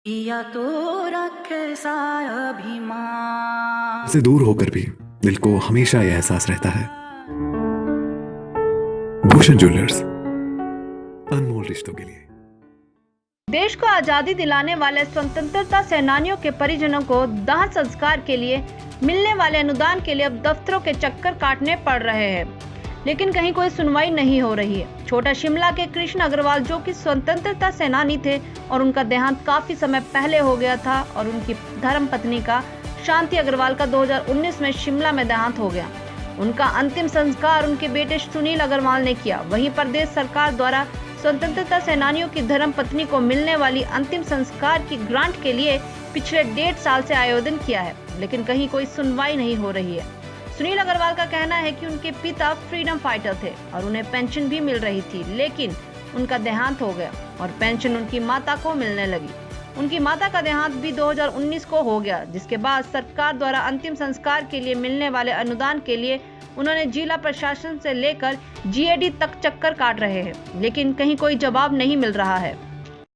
या तो रखे अभिमान से दूर होकर भी दिल को हमेशा यह एहसास रहता है, भूषण ज्वेलर्स, अनमोल रिश्तों के लिए। देश को आजादी दिलाने वाले स्वतंत्रता सेनानियों के परिजनों को दाह संस्कार के लिए मिलने वाले अनुदान के लिए अब दफ्तरों के चक्कर काटने पड़ रहे हैं, लेकिन कहीं कोई सुनवाई नहीं हो रही है। छोटा शिमला के कृष्ण अग्रवाल, जो कि स्वतंत्रता सेनानी थे और उनका देहांत काफी समय पहले हो गया था, और उनकी धर्मपत्नी का शांति अग्रवाल का 2019 में शिमला में देहांत हो गया। उनका अंतिम संस्कार उनके बेटे सुनील अग्रवाल ने किया। वहीं प्रदेश सरकार द्वारा स्वतंत्रता सेनानियों की धर्मपत्नी को मिलने वाली अंतिम संस्कार की ग्रांट के लिए पिछले 1.5 साल से आयोजन किया है, लेकिन कहीं कोई सुनवाई नहीं हो रही है। सुनील अग्रवाल का कहना है कि उनके पिता फ्रीडम फाइटर थे और उन्हें पेंशन भी मिल रही थी, लेकिन उनका देहांत हो गया और पेंशन उनकी माता को मिलने लगी। उनकी माता का देहांत भी 2019 को हो गया, जिसके बाद सरकार द्वारा अंतिम संस्कार के लिए मिलने वाले अनुदान के लिए उन्होंने जिला प्रशासन से लेकर जीएडी तक चक्कर काट रहे हैं, लेकिन कहीं कोई जवाब नहीं मिल रहा है।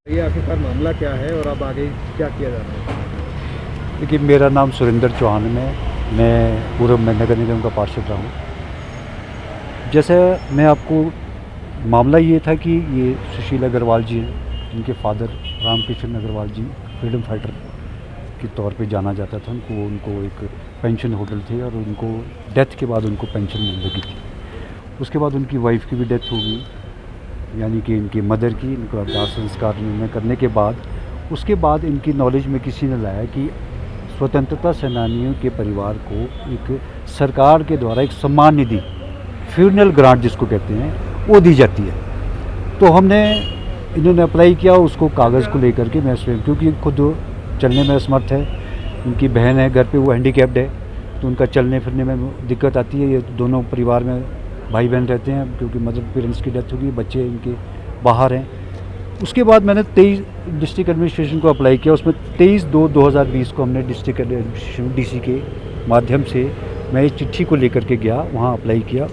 ये आखिरकार मामला क्या है और अब आगे क्या किया जा रहा है? देखिए, मेरा नाम सुरेंद्र चौहान है। मैं पूर्व में नगर निगम का पार्षद रहा हूँ। जैसे मैं आपको मामला ये था कि ये सुशील अग्रवाल जी हैं, जिनके फादर रामकृष्ण अग्रवाल जी फ्रीडम फाइटर के तौर पे जाना जाता था। उनको एक पेंशन होल्डर थे और उनको डेथ के बाद उनको पेंशन मिल लगी थी। उसके बाद उनकी वाइफ की भी डेथ हो गई, यानी कि इनकी मदर की। इनको दाह संस्कार में करने के बाद उसके बाद इनकी नॉलेज में किसी ने लाया कि स्वतंत्रता सेनानियों के परिवार को एक सरकार के द्वारा एक सम्मान निधि, फ्यूनरल ग्रांट जिसको कहते हैं, वो दी जाती है। तो इन्होंने अप्लाई किया उसको कागज़ को लेकर के। मैं स्वयं, क्योंकि खुद चलने में असमर्थ है, उनकी बहन है घर पे, वो हैंडीकैप्ड है, तो उनका चलने फिरने में दिक्कत आती है। ये दोनों परिवार में भाई बहन रहते हैं, क्योंकि मदर पेरेंट्स की डेथ होगी, बच्चे इनके बाहर हैं। उसके बाद मैंने 23 डिस्ट्रिक्ट एडमिनिस्ट्रेशन को अप्लाई किया। उसमें 23/2/2020 को हमने डिस्ट्रिक्ट एडमिनिस्ट्रेशन डीसी के माध्यम से मैं इस चिट्ठी को लेकर के गया, वहाँ अप्लाई किया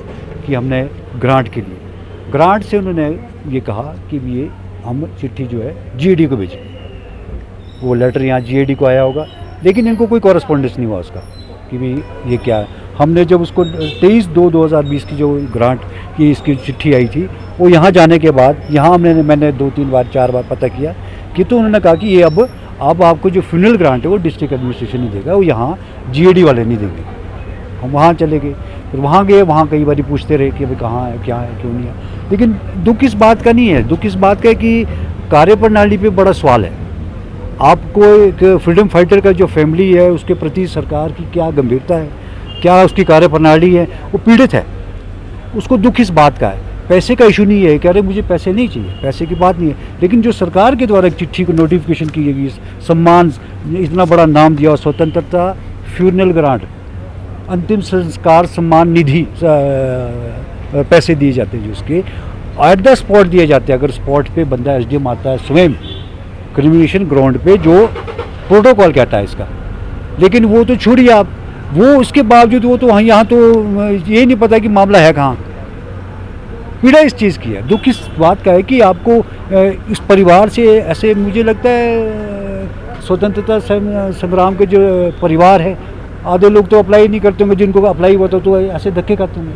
कि हमने ग्रांट के लिए। ग्रांट से उन्होंने ये कहा कि ये हम चिट्ठी जो है जीएडी को भेजें। वो लेटर यहाँ जीएडी को आया होगा, लेकिन इनको कोई कॉरेस्पॉन्डेंस नहीं हुआ उसका कि भी ये क्या है। हमने जब उसको 23/2/2020 की जो ग्रांट की इसकी चिट्ठी आई थी, वो यहाँ जाने के बाद यहाँ मैंने 2-3 बार 4 बार पता किया कि, तो उन्होंने कहा कि ये अब आपको जो फ्यूनरल ग्रांट है वो डिस्ट्रिक्ट एडमिनिस्ट्रेशन नहीं देगा, वो यहाँ जीएडी वाले नहीं देंगे। हम वहाँ चले गए, फिर वहाँ गए, वहाँ कई बार पूछते रहे कि भाई कहाँ है, क्या है, क्यों नहीं है। लेकिन दुख इस बात का नहीं है, दुख इस बात का है कि कार्यप्रणाली पे बड़ा सवाल है। आपको एक फ्रीडम फाइटर का जो फैमिली है उसके प्रति सरकार की क्या गंभीरता है, क्या उसकी कार्यप्रणाली है, वो पीड़ित है। उसको दुख इस बात का है, पैसे का इशू नहीं है, कह रहे मुझे पैसे नहीं चाहिए, पैसे की बात नहीं है। लेकिन जो सरकार के द्वारा एक चिट्ठी को नोटिफिकेशन की गई, सम्मान, इतना बड़ा नाम दिया, स्वतंत्रता फ्यूनरल ग्रांट, अंतिम संस्कार सम्मान निधि, पैसे दिए जाते हैं जो उसके एट द स्पॉट दिए जाते हैं। अगर स्पॉट पे बंदा एसडीएम आता है स्वयं क्रिमिनेशन ग्राउंड पे, जो प्रोटोकॉल कहता है इसका, लेकिन वो तो छोड़िए आप, वो उसके बावजूद वो तो यहाँ तो ये नहीं पता कि मामला है कहाँ। पीड़ा इस चीज़ की है, दुख इस बात का है कि आपको इस परिवार से ऐसे, मुझे लगता है स्वतंत्रता संग्राम के जो परिवार है, आधे लोग तो अप्लाई नहीं करते होंगे, जिनको अप्लाई हुआ तो ऐसे धक्के खाते होंगे।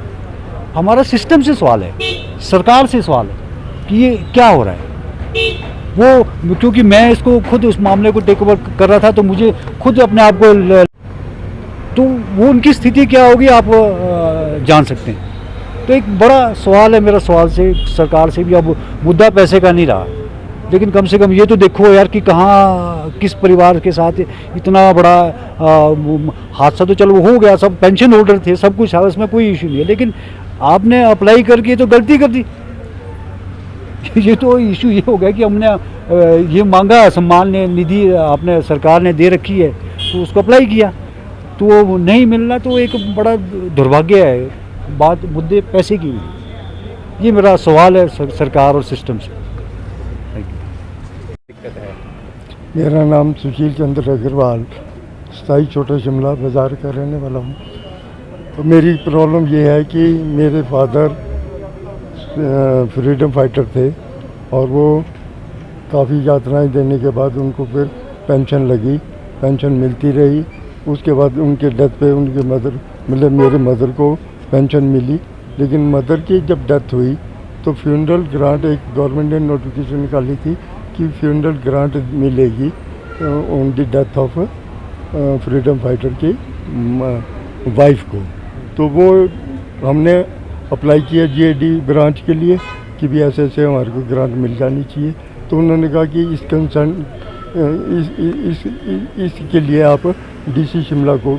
हमारा सिस्टम से सवाल है, सरकार से सवाल है कि ये क्या हो रहा है। वो, क्योंकि मैं इसको खुद उस मामले को टेक ओवर कर रहा था, तो मुझे खुद अपने आप को, तो वो उनकी स्थिति क्या होगी आप जान सकते हैं। तो एक बड़ा सवाल है मेरा, सवाल से सरकार से भी। अब मुद्दा पैसे का नहीं रहा, लेकिन कम से कम ये तो देखो यार कि कहाँ किस परिवार के साथ इतना बड़ा हादसा। तो चलो हो गया, सब पेंशन होल्डर थे, सब कुछ है, उसमें कोई इशू नहीं है, लेकिन आपने अप्लाई करके तो गलती कर दी। ये तो इशू ये हो गया कि हमने ये मांगा, सम्मान निधि आपने सरकार ने दे रखी है, तो उसको अप्लाई किया, तो वो नहीं मिलना, तो एक बड़ा दुर्भाग्य है। बात मुद्दे पैसे की, ये मेरा सवाल है सरकार और सिस्टम से। दिक्कत है। मेरा नाम सुशील चंद्र अग्रवाल, स्थाई छोटा शिमला बाज़ार का रहने वाला हूँ। तो मेरी प्रॉब्लम ये है कि मेरे फादर फ्रीडम फाइटर थे और वो काफ़ी यातनाएं देने के बाद उनको फिर पेंशन लगी, पेंशन मिलती रही। उसके बाद उनके डेथ पे उनके मदर मतलब मेरे मदर को पेंशन मिली, लेकिन मदर की जब डेथ हुई तो फ्यूनरल ग्रांट एक गवर्नमेंट ने नोटिफिकेशन निकाली थी कि फ्यूनरल ग्रांट मिलेगी on the death of freedom fighter की वाइफ को। तो वो हमने अप्लाई किया जीएडी ब्रांच के लिए कि भी ऐसे ऐसे हमारे को ग्रांट मिल जानी चाहिए। तो उन्होंने कहा कि इस कंसर्न इसके लिए आप डीसी शिमला को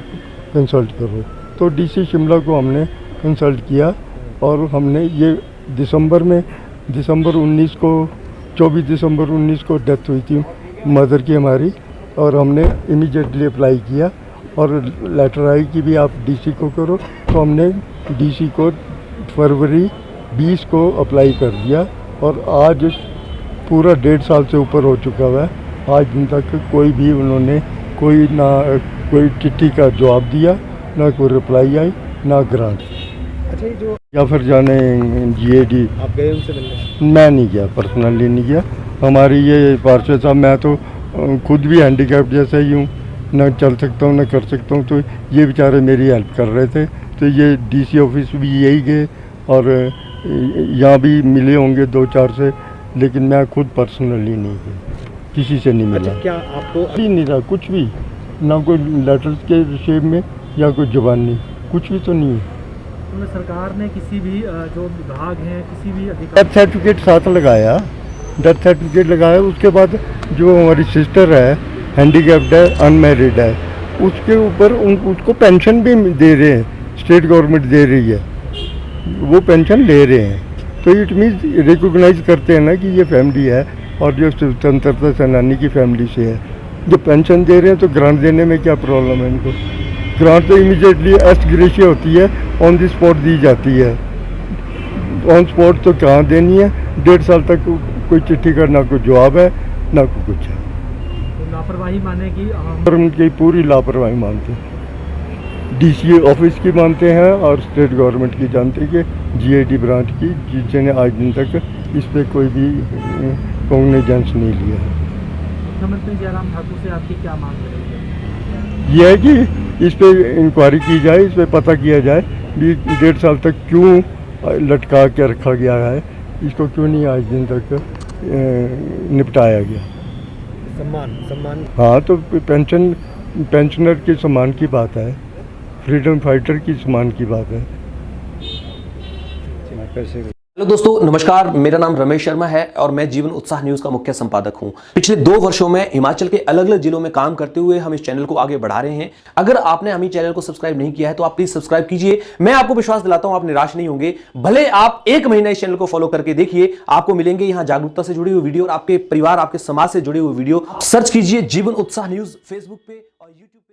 कंसल्ट करो। तो डीसी शिमला को हमने कंसल्ट किया और हमने ये दिसंबर 19 को 24 दिसंबर 19 को डेथ हुई थी मदर की हमारी, और हमने इमीडिएटली अप्लाई किया और लेटर आई कि भी आप डीसी को करो। तो हमने डीसी को फरवरी 20 को अप्लाई कर दिया और आज पूरा 1.5 साल से ऊपर हो चुका हुआ है। आज दिन तक कोई भी उन्होंने कोई चिट्ठी का जवाब दिया, ना कोई रिप्लाई आई, ना ग्रांट। अच्छा, ये जो या फिर जाने जीएडी आप गए उनसे मिलने? मैं नहीं गया, पर्सनली नहीं गया। हमारी ये पार्षद साहब, मैं तो खुद भी हैंडीकैप जैसा ही हूँ, ना चल सकता हूँ ना कर सकता हूँ। तो ये बेचारे मेरी हेल्प कर रहे थे। तो ये डीसी ऑफिस भी यही गए और यहाँ भी मिले होंगे 2-4 से, लेकिन मैं खुद पर्सनली नहीं गया, किसी से नहीं मिला। अच्छा, क्या आपको भी नहीं रहा कुछ भी, ना कोई लेटर्स के शेप में या कोई जुबानी, कुछ भी तो नहीं है। सरकार ने किसी भी जो विभाग हैं, किसी भी डेथ सर्टिफिकेट साथ लगाया, डेथ सर्टिफिकेट लगाया। उसके बाद जो हमारी सिस्टर है, हैंडीकैप्ड है, अनमैरिड है, उसके ऊपर उसको पेंशन भी दे रहे हैं, स्टेट गवर्नमेंट दे रही है, वो पेंशन ले रहे हैं। तो इट मीन्स रिकॉग्नाइज करते हैं ना कि ये फैमिली है और जो स्वतंत्रता सेनानी की फैमिली से है। जो पेंशन दे रहे हैं तो ग्रांट देने में क्या प्रॉब्लम है इनको? ग्रांट तो इमीडिएटली एस्ट ग्रेशिया होती है, ऑन द स्पॉट दी जाती है। ऑन स्पॉट तो कहाँ देनी है? 1.5 साल तक कोई चिट्ठी का ना कोई जवाब है, ना कोई कुछ है। तो लापरवाही माने कि और उनकी पूरी लापरवाही मानते हैं, डीसी ऑफिस की मानते हैं और स्टेट गवर्नमेंट की जानते हैं कि जीएडी ब्रांच की, जिसने आज दिन तक इस पर कोई भी कॉग्निजेंस नहीं लिया है। मुख्यमंत्री जयराम ठाकुर से आपकी क्या मांग है? यह है कि इस पर इंक्वायरी की जाए, इस पर पता किया जाए भी 1.5 साल तक क्यों लटका के रखा गया है, इसको क्यों नहीं आज दिन तक निपटाया गया। सम्मान हाँ, तो पेंशनर के सम्मान की बात है, फ्रीडम फाइटर की सम्मान की बात है। हेलो दोस्तों, नमस्कार। मेरा नाम रमेश शर्मा है और मैं जीवन उत्साह न्यूज का मुख्य संपादक हूं। पिछले 2 वर्षों में हिमाचल के अलग अलग जिलों में काम करते हुए हम इस चैनल को आगे बढ़ा रहे हैं। अगर आपने हमें चैनल को सब्सक्राइब नहीं किया है तो आप प्लीज सब्सक्राइब कीजिए। मैं आपको विश्वास दिलाता हूं, आप निराश नहीं होंगे। भले आप 1 महीना इस चैनल को फॉलो करके देखिए, आपको मिलेंगे यहाँ जागरूकता से जुड़ी हुई वीडियो और आपके परिवार, आपके समाज से जुड़े हुए वीडियो। सर्च कीजिए जीवन उत्साह न्यूज फेसबुक पे और यूट्यूब पे।